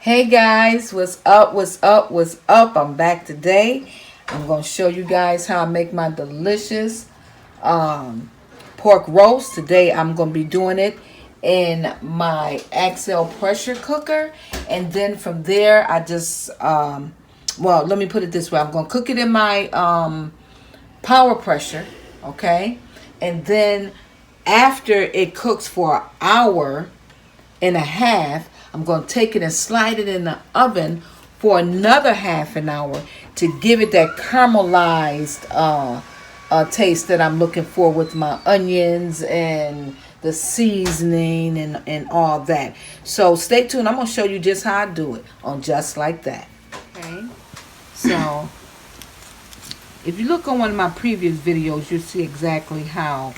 Hey guys, what's up? What's up? What's up? I'm back today. I'm going to show you guys how I make my delicious um, pork roast. Today I'm going to be doing it in my XL pressure cooker. And then from there, I just, well, let me put it this way. I'm going to cook it in my power pressure, okay? And then after it cooks for an hour and a half, I'm going to take it and slide it in the oven for another half an hour to give it that caramelized taste that I'm looking for with my onions and the seasoning and all that. So stay tuned. I'm going to show you just how I do it on Just Like That. Okay. So if you look on one of my previous videos, you'll see exactly how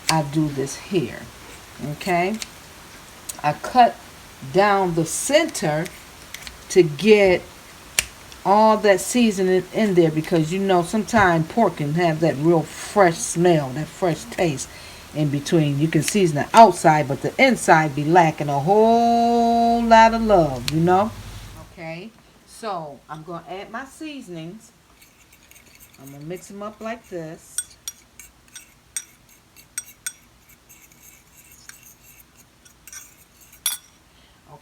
I do this here. Okay. I cut down the center to get all that seasoning in there, because you know sometimes pork can have that real fresh smell, that fresh taste in between. You can season the outside, but the inside be lacking a whole lot of love, you know. Okay, so I'm going to add my seasonings. I'm going to mix them up like this.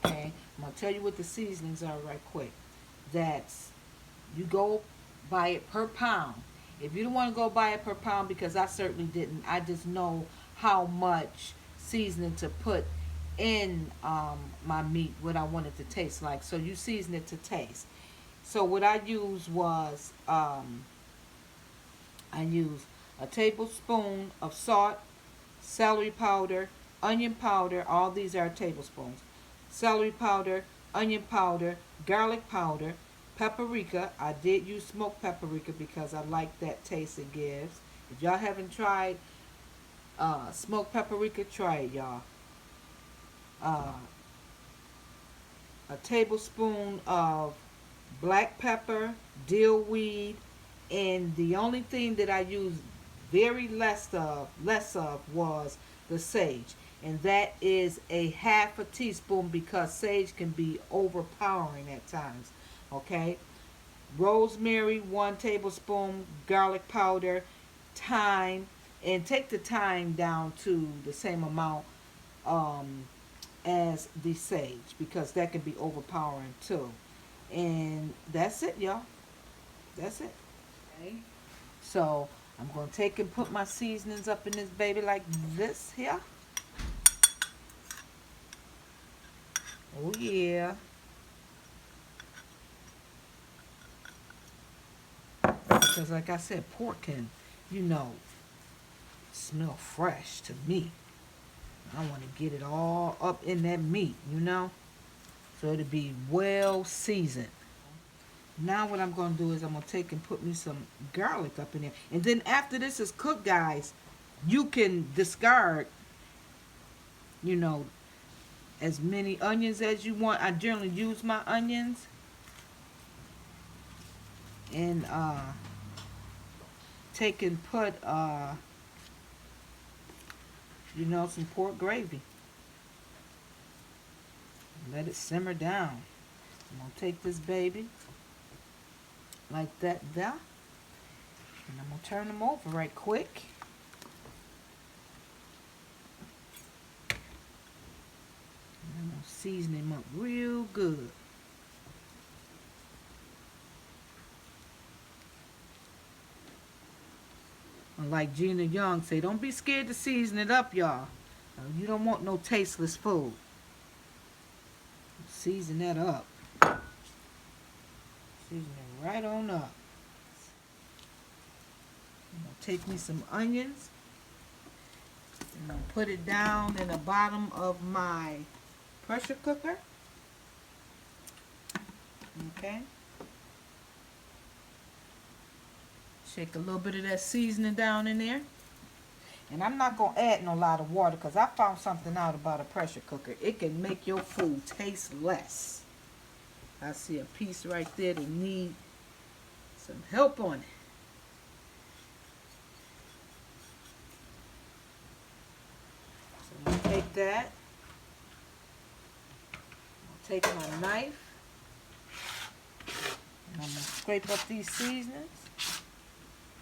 Okay, I'm going to tell you what the seasonings are right quick. That's, you go buy it per pound. If you don't want to go buy it per pound, because I certainly didn't, I just know how much seasoning to put in my meat, what I want it to taste like. So you season it to taste. So what I used was, I used a tablespoon of salt, celery powder, onion powder. All these are tablespoons. Celery powder, onion powder, garlic powder, paprika. I did use smoked paprika because I like that taste it gives. If y'all haven't tried smoked paprika, try it, y'all. Uh, a tablespoon of black pepper, dill weed, and the only thing that I used very less of was the sage, and that is a half a teaspoon, because sage can be overpowering at times. Okay, rosemary 1 tablespoon, garlic powder, thyme, and take the thyme down to the same amount um, as the sage, because that can be overpowering too. And that's it, y'all. That's it. Okay. So I'm going to take and put my seasonings up in this baby like this here. Oh yeah. Because like I said, pork can, you know, smell fresh to me. I want to get it all up in that meat, you know. So it'll be well seasoned. Now what I'm going to do is I'm going to take and put me some garlic up in there. And then after this is cooked, guys, you can discard, you know, as many onions as you want. I generally use my onions. And take and put, you know, some pork gravy. Let it simmer down. I'm going to take this baby like that there. And I'm going to turn them over right quick. And I'm going to season them up real good. And like Gina Young say, don't be scared to season it up, y'all. You don't want no tasteless food. Season that up. Season it right on up. I'm going to take me some onions. And I'll put it down in the bottom of my pressure cooker. Okay. Shake a little bit of that seasoning down in there. And I'm not going to add no lot of water, because I found something out about a pressure cooker. It can make your food taste less. I see a piece right there that needs some help on it. So I'm going to take that. I'll take my knife. And I'm going to scrape up these seasonings,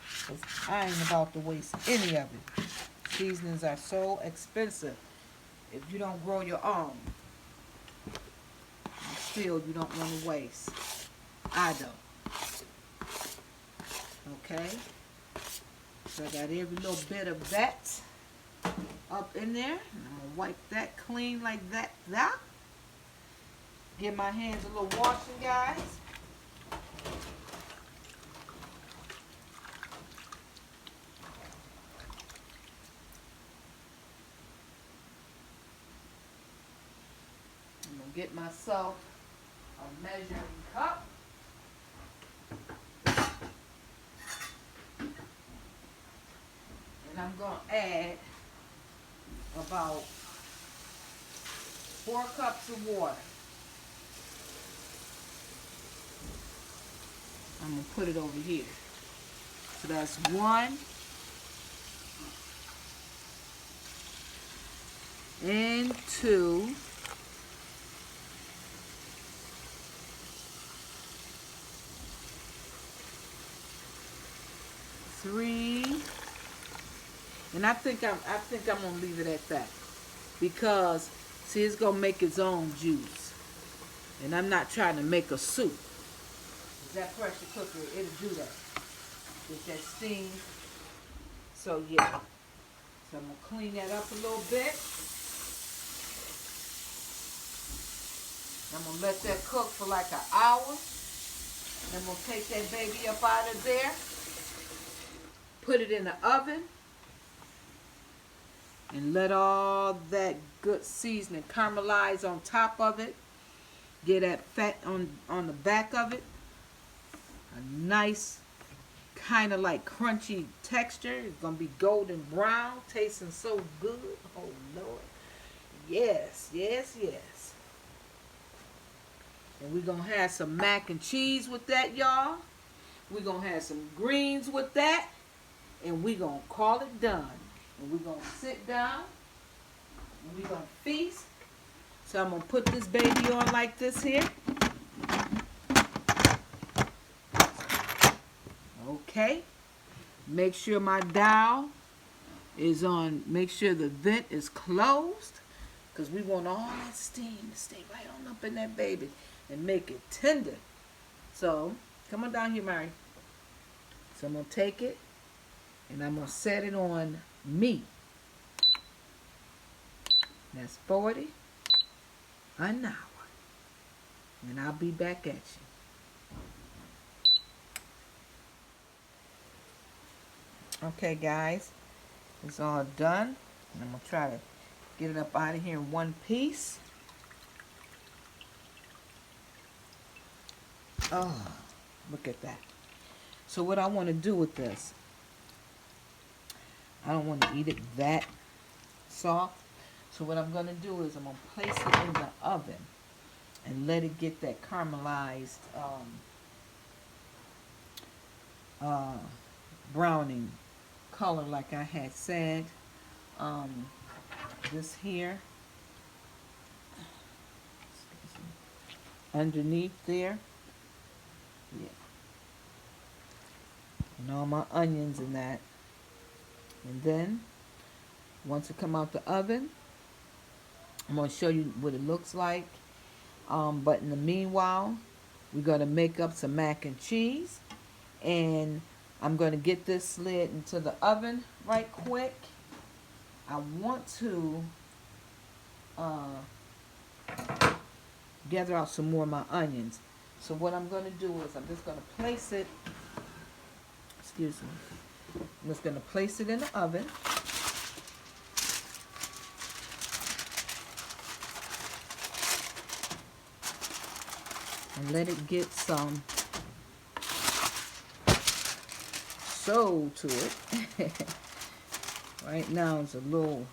because I ain't about to waste any of it. Seasonings are so expensive if you don't grow your own. And still, you don't want to waste. I don't. Okay? So I got every little bit of that up in there. And I'm going to wipe that clean like that. Give my hands a little washing, guys. I'm going to get myself a measuring cup. And I'm going to add about 4 cups of water. I'm going to put it over here. So that's 1 and 2 3, and I think I'm gonna leave it at that, because see, it's gonna make its own juice, and I'm not trying to make a soup. That pressure cooker, it'll do that. Get that steam. So yeah. So I'm gonna clean that up a little bit. I'm gonna let that cook for like an hour. Then we'll take that baby up out of there. Put it in the oven. And let all that good seasoning caramelize on top of it. Get that fat on the back of it. A nice kind of like crunchy texture. It's going to be golden brown. Tasting so good. Oh, Lord. Yes, yes, yes. And we're going to have some mac and cheese with that, y'all. We're going to have some greens with that. And we're going to call it done. And we're going to sit down. And we're going to feast. So I'm going to put this baby on like this here. Okay. Make sure my dowel is on. Make sure the vent is closed. Because we want all that steam to stay right on up in that baby. And make it tender. So, come on down here, Mary. So I'm going to take it. And I'm going to set it on meat. That's 40 an hour. And I'll be back at you. Okay, guys. It's all done. And I'm going to try to get it up out of here in one piece. Oh, look at that. So what I want to do with this, I don't want to eat it that soft. So what I'm going to do is I'm going to place it in the oven and let it get that caramelized browning color like I had said. This here, underneath there. Yeah. And all my onions and that. And then, once it come out the oven, I'm going to show you what it looks like. But in the meanwhile, we're going to make up some mac and cheese. And I'm going to get this slid into the oven right quick. I want to gather out some more of my onions. So what I'm going to do is I'm just going to place it, excuse me, I'm just going to place it in the oven. And let it get some soul to it. Right now it's a little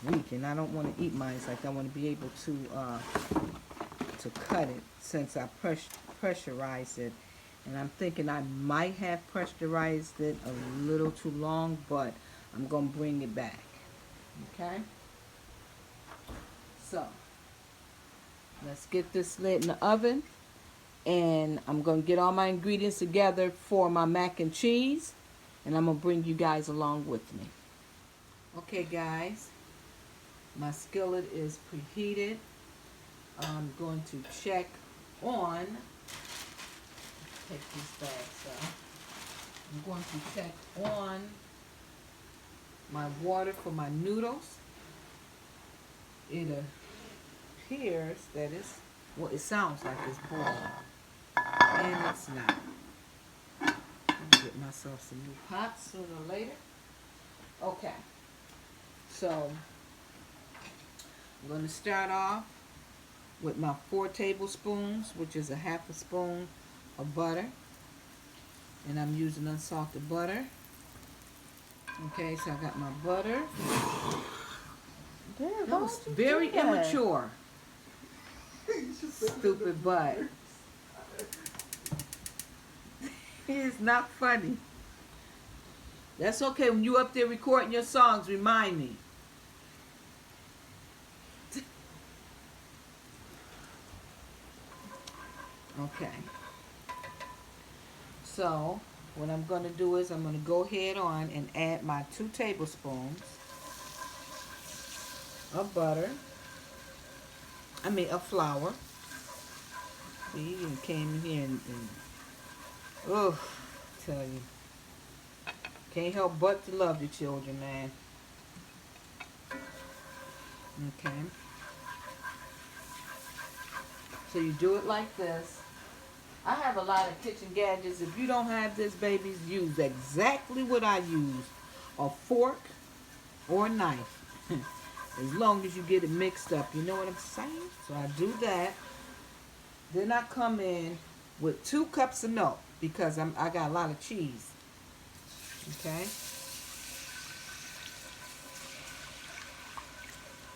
weak and I don't want to eat mine. It's like I want to be able to cut it since I pressurized it. And I'm thinking I might have pressurized it a little too long, but I'm going to bring it back. Okay? So, let's get this slid in the oven. And I'm going to get all my ingredients together for my mac and cheese. And I'm going to bring you guys along with me. Okay, guys. My skillet is preheated. I'm going to check on, take these bags out. I'm going to check on my water for my noodles. It appears that it's, well, it sounds like it's boiling, and it's not. I'll get myself some new pots sooner or later. Okay, so I'm going to start off with my 4 tablespoons, which is a half a spoon of butter, and I'm using unsalted butter. Okay, so I got my butter. Damn, That was very immature. Stupid butt. It's not funny. That's okay. When you up there recording your songs, remind me. Okay. So, what I'm going to do is I'm going to go ahead on and add my 2 tablespoons of butter. Of flour. See, you came in here and oh, tell you. Can't help but to love your children, man. Okay. So you do it like this. I have a lot of kitchen gadgets. If you don't have this, babies, use exactly what I use. A fork or a knife. As long as you get it mixed up. You know what I'm saying? So I do that. Then I come in with 2 cups of milk because I got a lot of cheese. Okay.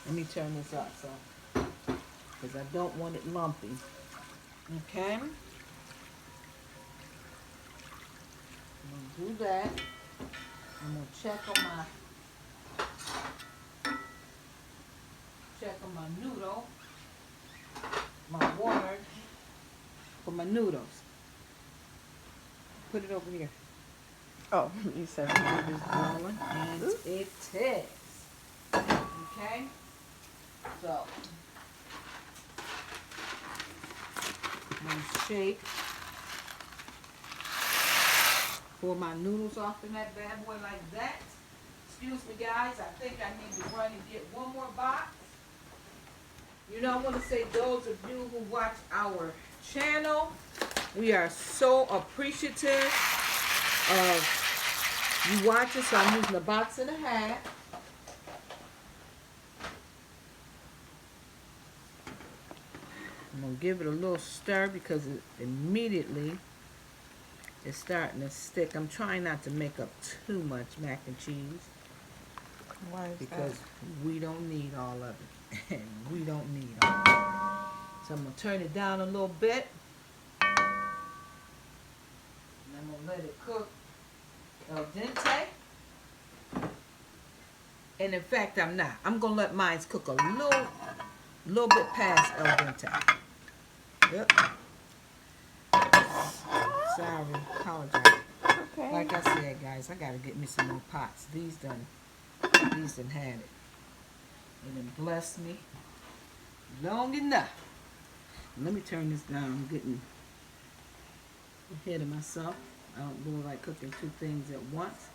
Let me turn this up so, because I don't want it lumpy. Okay. I'm gonna do that. I'm gonna check on my noodle, my water for my noodles. Put it over here. Oh, you said It is boiling, and it is. Okay? So, I'm going to shake. Pour my noodles off in that bad boy like that. Excuse me, guys. I think I need to run and get one more box. You know, I want to say those of you who watch our channel, we are so appreciative of you watching. So I'm using a box and a half. I'm going to give it a little stir because it immediately is starting to stick. I'm trying not to make up too much mac and cheese. Why is because that? we don't need all of it. And we don't need all of it. So I'm going to turn it down a little bit. And I'm going to let it cook al dente. And in fact, I'm not. I'm going to let mine cook a little bit past al dente. Yep. Sorry. Apologize. Okay. Like I said, guys, I got to get me some more pots. These done had it. It done blessed me long enough. Let me turn this down. I'm getting ahead of myself. I don't really like cooking 2 things at once.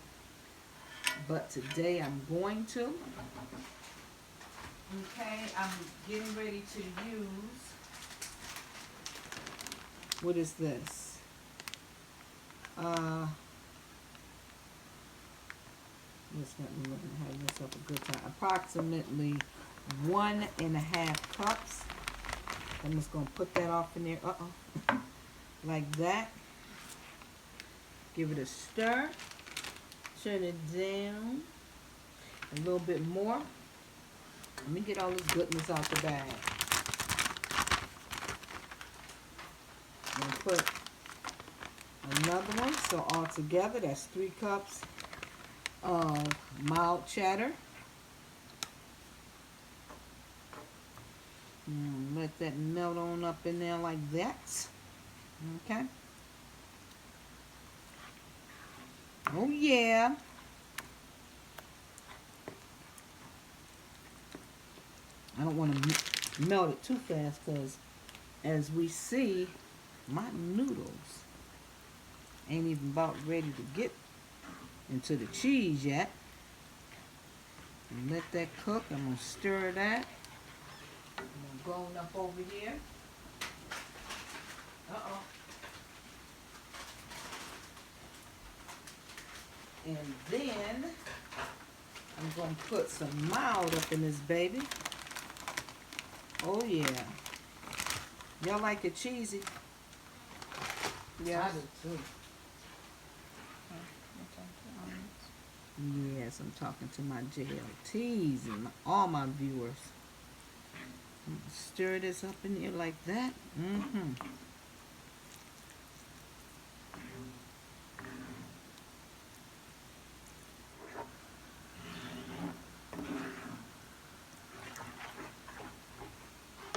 But today I'm going to. Okay, I'm getting ready to use, what is this? Let's let me have myself a good time. Approximately 1.5 cups. I'm just going to put that off in there. Like that. Give it a stir. Turn it down. A little bit more. Let me get all this goodness out the bag. I'm going to put another one. So all together, that's 3 cups of mild cheddar. Let that melt on up in there like that. Okay. Oh yeah. I don't want to melt it too fast because as we see, my noodles ain't even about ready to get into the cheese yet. And let that cook. I'm going to stir that. I'm going up over here. Uh-oh. And then I'm going to put some mild up in this baby. Oh yeah. Y'all like it cheesy? Yes. I do too. Yes, I'm talking to my JLTs and all my viewers. I'm gonna stir this up in here like that.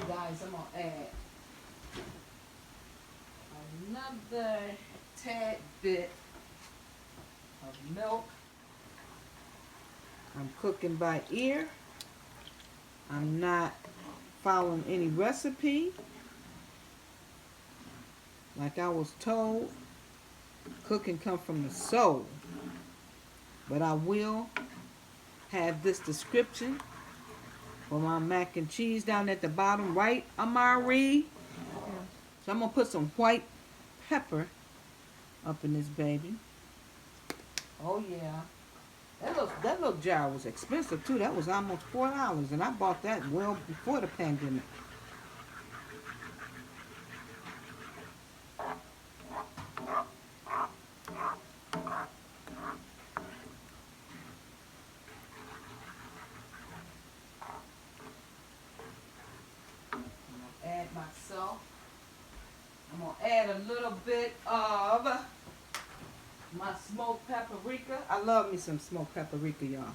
Guys, I'm gonna add another tad bit of milk. I'm cooking by ear. I'm not following any recipe. Like I was told, cooking comes from the soul. But I will have this description for my mac and cheese down at the bottom, right, Amari? So I'm going to put some white pepper up in this baby. Oh, yeah. That little jar was expensive, too. That was almost $4, and I bought that well before the pandemic. Add my salt. I'm going to add a little bit of my smoked paprika. I love me some smoked paprika, y'all.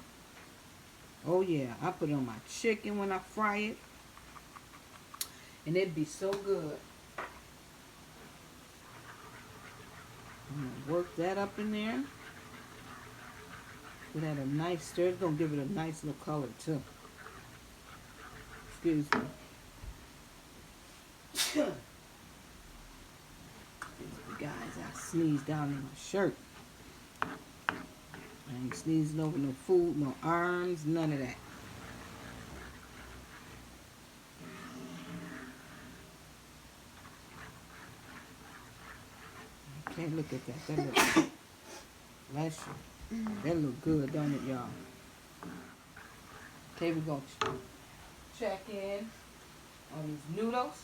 Oh, yeah. I put it on my chicken when I fry it. And it'd be so good. I'm going to work that up in there. Give that a nice stir. It's going to give it a nice little color, too. Excuse me. Guys, I sneezed down in my shirt. I ain't sneezing over no food, no arms, none of that. Okay, look at that. That look, bless you. That look good, don't it, y'all? Okay, we're going to check in on these noodles.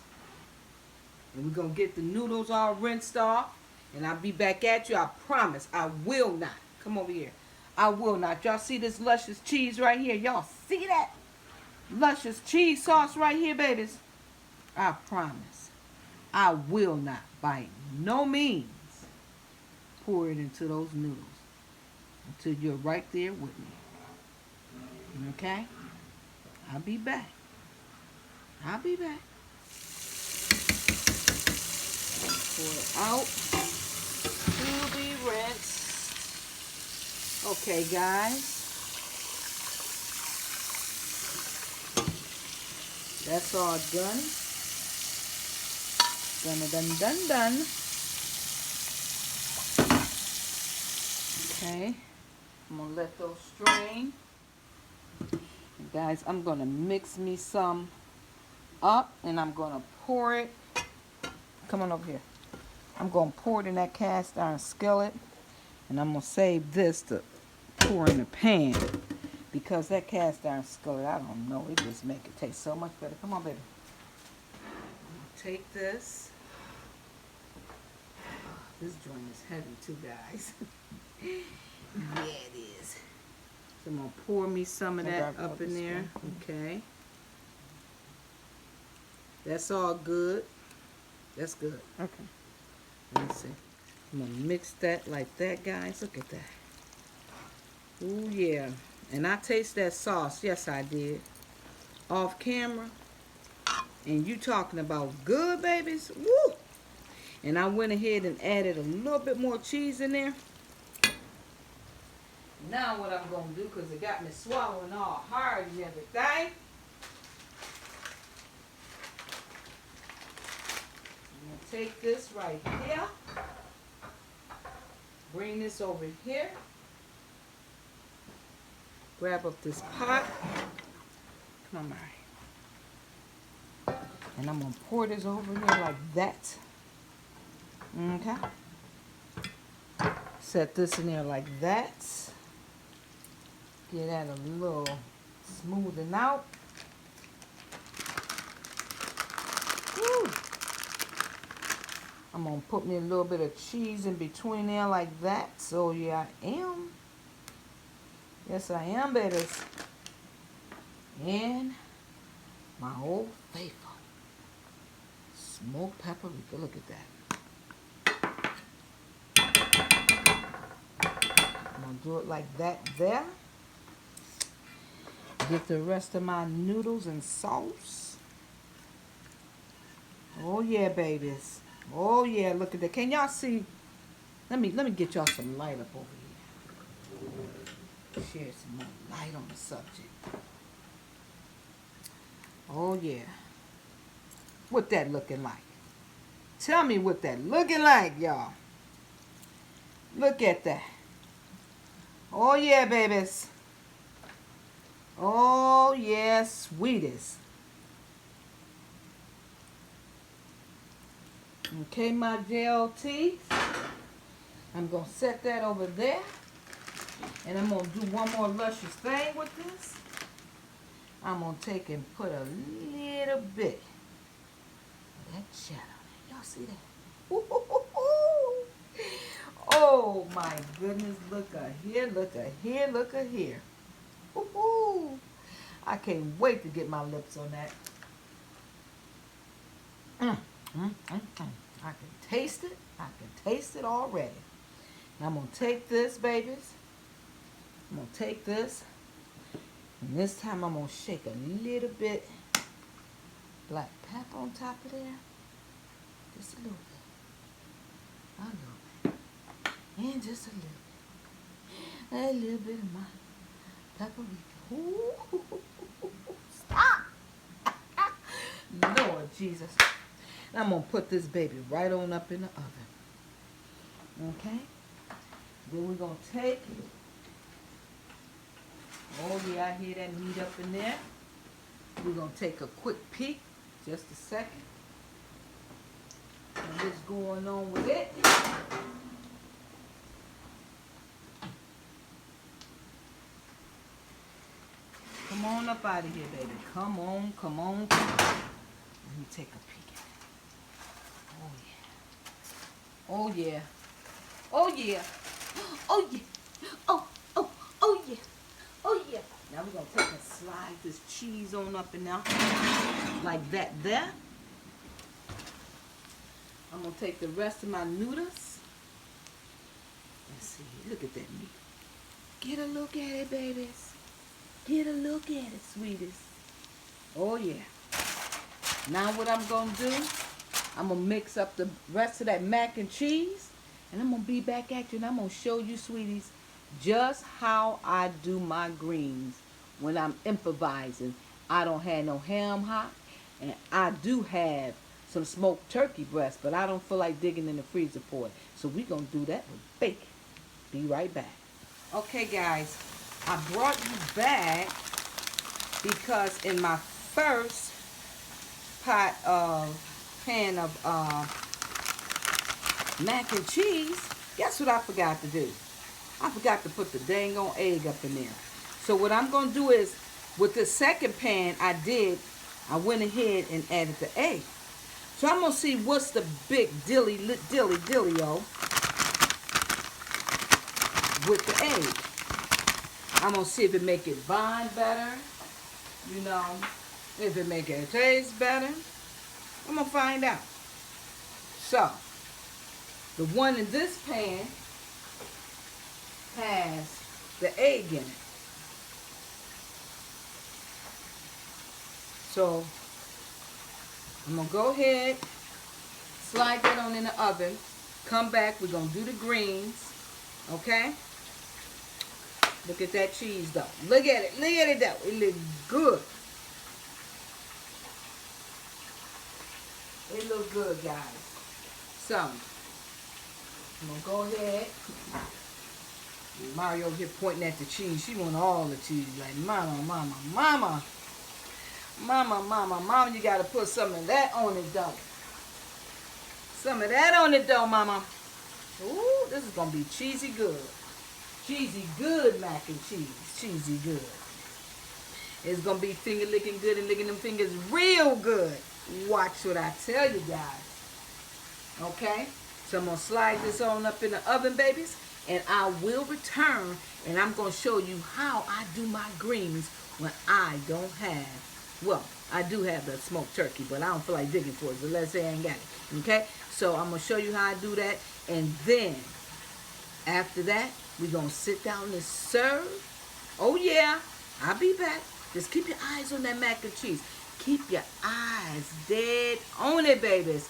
And we're going to get the noodles all rinsed off. And I'll be back at you. I promise. I will not. Come over here. I will not. Y'all see this luscious cheese right here? Y'all see that? Luscious cheese sauce right here, babies. I promise. I will not, by no means, pour it into those noodles until you're right there with me. Okay? I'll be back. I'll be back. Pour it out to be rinsed. Okay, guys. That's all done. Done. Okay. I'm going to let those strain. Guys, I'm going to mix me some up and I'm going to pour it. Come on over here. I'm going to pour it in that cast iron skillet. And I'm going to save this to pour in the pan. Because that cast iron skillet, I don't know, it just make it taste so much better. Come on, baby. Take this. This joint is heavy too, guys. Yeah, it is. So I'm going to pour me some of that up in there. Okay. That's all good. That's good. Okay. Let me see. I'm going to mix that like that, guys. Look at that. Ooh, yeah. And I taste that sauce. Yes, I did. Off camera. And you talking about good, babies? Woo! And I went ahead and added a little bit more cheese in there. Now what I'm going to do, because it got me swallowing all hard and everything. I'm going to take this right here. Bring this over here. Grab up this pot. Come on, Mary. And I'm going to pour this over here like that. Okay. Set this in there like that. Get that a little smoothing out. Woo. I'm going to put me a little bit of cheese in between there like that. So yeah, I am. Yes, I am, babies. And my old faithful smoked paprika. Look at that. I'm going to do it like that there. Get the rest of my noodles and sauce. Oh yeah, babies. Oh yeah, look at that. Can y'all see? Let me get y'all some light up over here. Share some more light on the subject. Oh yeah. What that looking like? Tell me what that looking like, y'all. Look at that. Oh yeah, babies. Oh yeah, sweetest. Okay, my JLT. I'm going to set that over there. And I'm going to do one more luscious thing with this. I'm going to take and put a little bit of that cheddar. Y'all see that? Ooh. Oh my goodness. Look at here, look at here, look at here. Ooh. I can't wait to get my lips on that. I can taste it. I can taste it already. Now I'm going to take this, babies. I'm going to take this. And this time I'm going to shake a little bit black pepper on top of there. Just a little bit. A little bit. And just a little bit. A little bit of my paprika. Ooh. Stop! Lord Jesus. I'm going to put this baby right on up in the oven. Okay? Then we're going to take, oh yeah, I hear that meat up in there. We're going to take a quick peek, just a second. And what's going on with it. Come on up out of here, baby. Come on, come on, come on. Let me take a peek at it. Oh yeah. Oh yeah. Oh yeah. Oh yeah. Oh yeah. Oh yeah. Now we're gonna take and slide this cheese on up in there. Like that there. I'm gonna take the rest of my noodles. Let's see. Look at that meat. Get a look at it, babies. Get a look at it, sweetest. Oh yeah. Now what I'm gonna do, I'm gonna mix up the rest of that mac and cheese, and I'm gonna be back at you, and I'm gonna show you, sweeties, just how I do my greens when I'm improvising. I don't have no ham hock, and I do have some smoked turkey breast, but I don't feel like digging in the freezer for it. So we're gonna do that with bacon. Be right back. Okay, guys, I brought you back because in my first pan of mac and cheese, guess what I forgot to do? I forgot to put the dang on egg up in there. So what I'm going to do is, with the second pan I went ahead and added the egg. So I'm going to see what's the big dealio with the egg. I'm going to see if it make it bind better, you know, if it make it taste better. I'm going to find out. So, the one in this pan has the egg in it. So, I'm going to go ahead, slide that on in the oven. Come back. We're going to do the greens. Okay? Look at that cheese, though. Look at it. Look at it, though. It looks good. It looks good, guys. So, I'm going to go ahead. Mario here pointing at the cheese. She want all the cheese. Like, mama, mama, mama. Mama, mama, mama, you got to put some of that on it, though. Some of that on it, though, mama. Ooh, this is going to be cheesy good. Cheesy good mac and cheese. Cheesy good. It's going to be finger licking good and licking them fingers real good. Watch what I tell you guys. Okay? So I'm going to slide this on up in the oven, babies. And I will return and I'm going to show you how I do my greens when I don't have, well, I do have the smoked turkey, but I don't feel like digging for it, so let's say I ain't got it. Okay? So I'm going to show you how I do that. And then, after that, we're going to sit down and serve. Oh, yeah. I'll be back. Just keep your eyes on that mac and cheese. Keep your eyes dead on it, babies.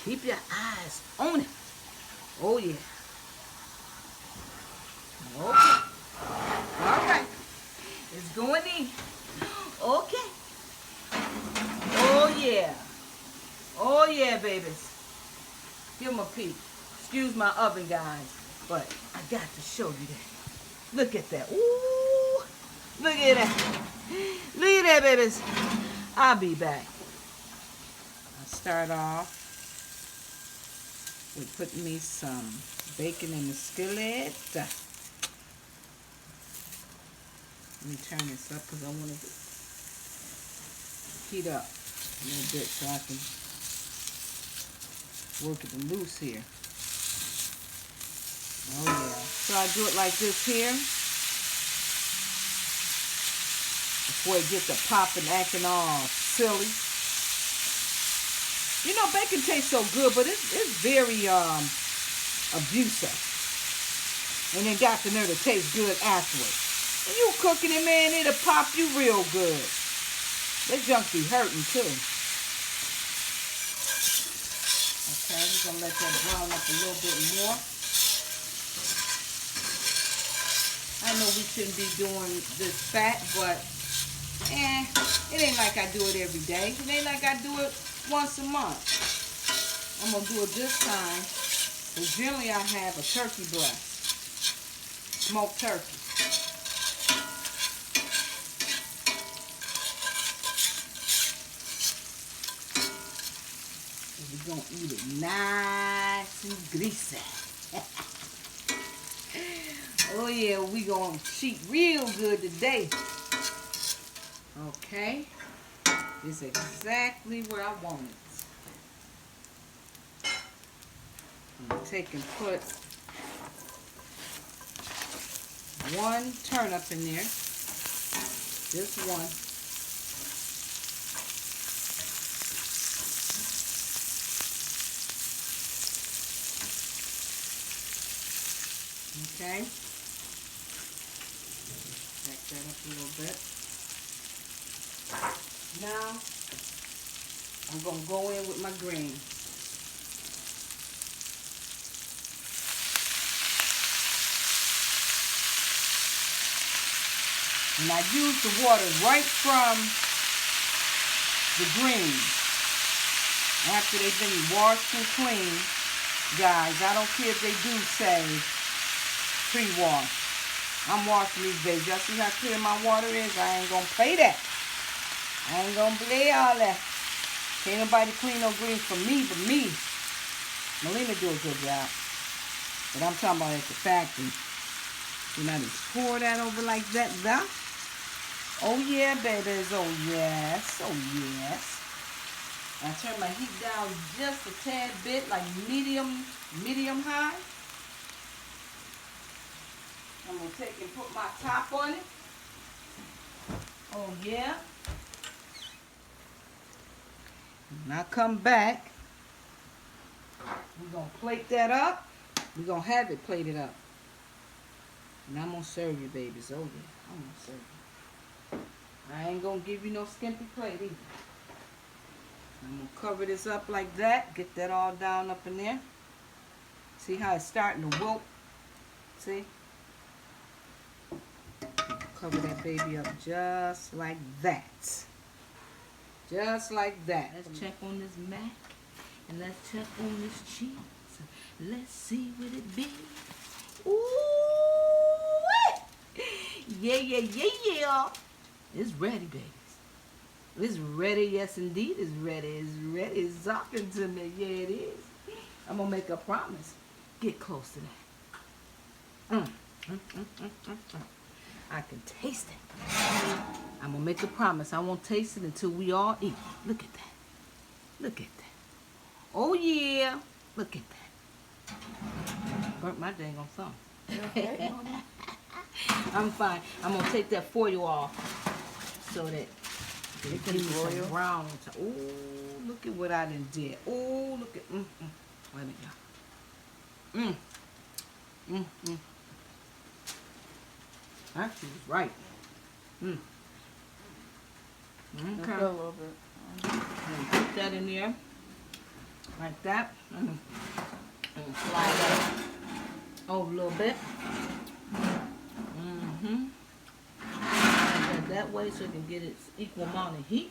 Keep your eyes on it. Oh, yeah. Okay. All right. It's going in. Okay. Oh, yeah. Oh, yeah, babies. Give them a peek. Excuse my oven, guys, but I got to show you that. Look at that. Ooh. Look at that. Look at that, babies. I'll be back. I'll start off with putting me some bacon in the skillet. Let me turn this up because I want it to heat up a little bit so I can work it loose here. Oh yeah. So I do it like this here before it gets to popping, acting all silly. You know, bacon tastes so good, but it's very abusive. And it got the nerve to taste good afterwards. When you cooking it, man, it'll pop you real good. That junk be hurting too. Okay, we're gonna let that brown up a little bit more. I know we shouldn't be doing this fat, but it ain't like I do it every day. It ain't like I do it once a month. I'm gonna do it this time. So generally I have a turkey breast, smoked turkey. We're going to eat it nice and greasy. Oh, yeah, we're going to cheat real good today. Okay. It's exactly where I want it. I'm going to take and put one turnip in there. Just one. Okay, back that up a little bit. Now, I'm going to go in with my greens. And I use the water right from the greens. After they've been washed and cleaned, guys, I don't care if they do say pre-wash. I'm washing these babies. Y'all see how clear my water is? I ain't gonna play that. I ain't gonna play all that. Can't nobody clean no greens for me but me. Melina do a good job. But I'm talking about at the factory. You know, just pour that over like that, though. Oh yeah, babies. Oh yes. Oh yes. I turn my heat down just a tad bit, like medium high. I'm going to take and put my top on it. Oh, yeah. When I come back, we're going to plate that up. We're going to have it plated up. And I'm going to serve you, babies. Oh, yeah. I'm going to serve you. I ain't going to give you no skimpy plate either. I'm going to cover this up like that. Get that all down up in there. See how it's starting to wilt? See? Cover that baby up just like that. Just like that. Let's check on this mac. And let's check on this cheese. Let's see what it be. Ooh! Yeah, yeah, yeah, yeah. It's ready, babies. It's ready, yes indeed. It's ready. It's ready. It's talking to me. Yeah, it is. I'm going to make a promise. Get close to that. I can taste it. I'm going to make a promise. I won't taste it until we all eat. Look at that. Look at that. Oh, yeah. Look at that. Burnt my dang on thumb. Okay, Mama? I'm fine. I'm going to take that foil off so that It can give me some broil. brown. Oh, look at what I done did. Oh, look at. Wait a minute, y'all. Actually, was right. Okay. Just a little bit. Put that in there. Like that. And slide that over a little bit. That way so it can get its equal amount of heat.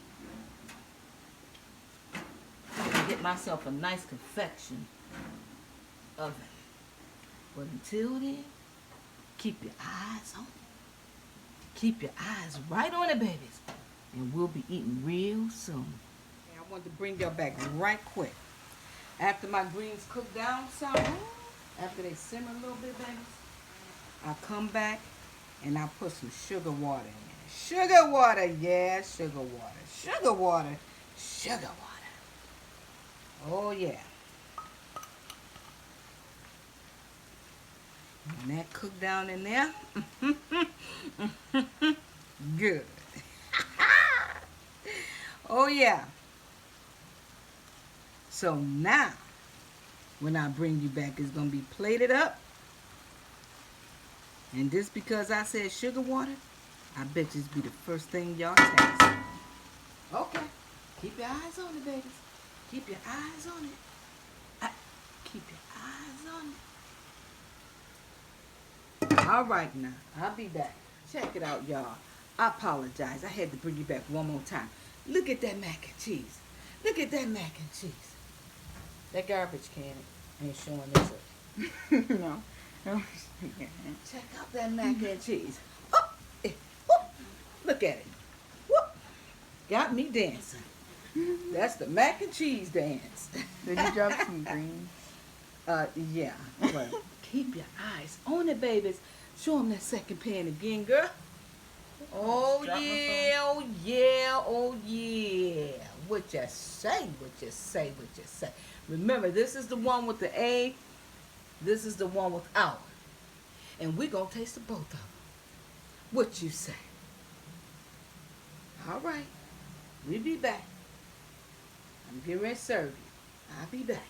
And get myself a nice confection oven. But until then, keep your eyes on it. Keep your eyes right on it, babies. And we'll be eating real soon. I wanted to bring y'all back right quick. After my greens cook down some, after they simmer a little bit, babies, I come back and I put some sugar water in there. Sugar water, yeah, sugar water. Sugar water, sugar water. Oh, yeah. And that cook down in there. Good. Oh, yeah. So now, when I bring you back, it's going to be plated up. And this because I said sugar water, I bet this be the first thing y'all taste. Okay. Keep your eyes on it, babies. Keep your eyes on it. Keep your eyes on it. All right, now. I'll be back. Check it out, y'all. I apologize. I had to bring you back one more time. Look at that mac and cheese. Look at that mac and cheese. That garbage can ain't showing this up. No. Check out that mac and cheese. Oh, oh, look at it. Whoop. Got me dancing. That's the mac and cheese dance. Did you drop some greens? Yeah. But keep your eyes on it, babies. Show them that second pan again, girl. Oh, yeah, oh, yeah, oh, yeah. What you say, what you say, what you say. Remember, this is the one with the A. This is the one without. And we're going to taste the both of them. What you say? All right. We'll be back. I'm getting ready to serve you. I'll be back.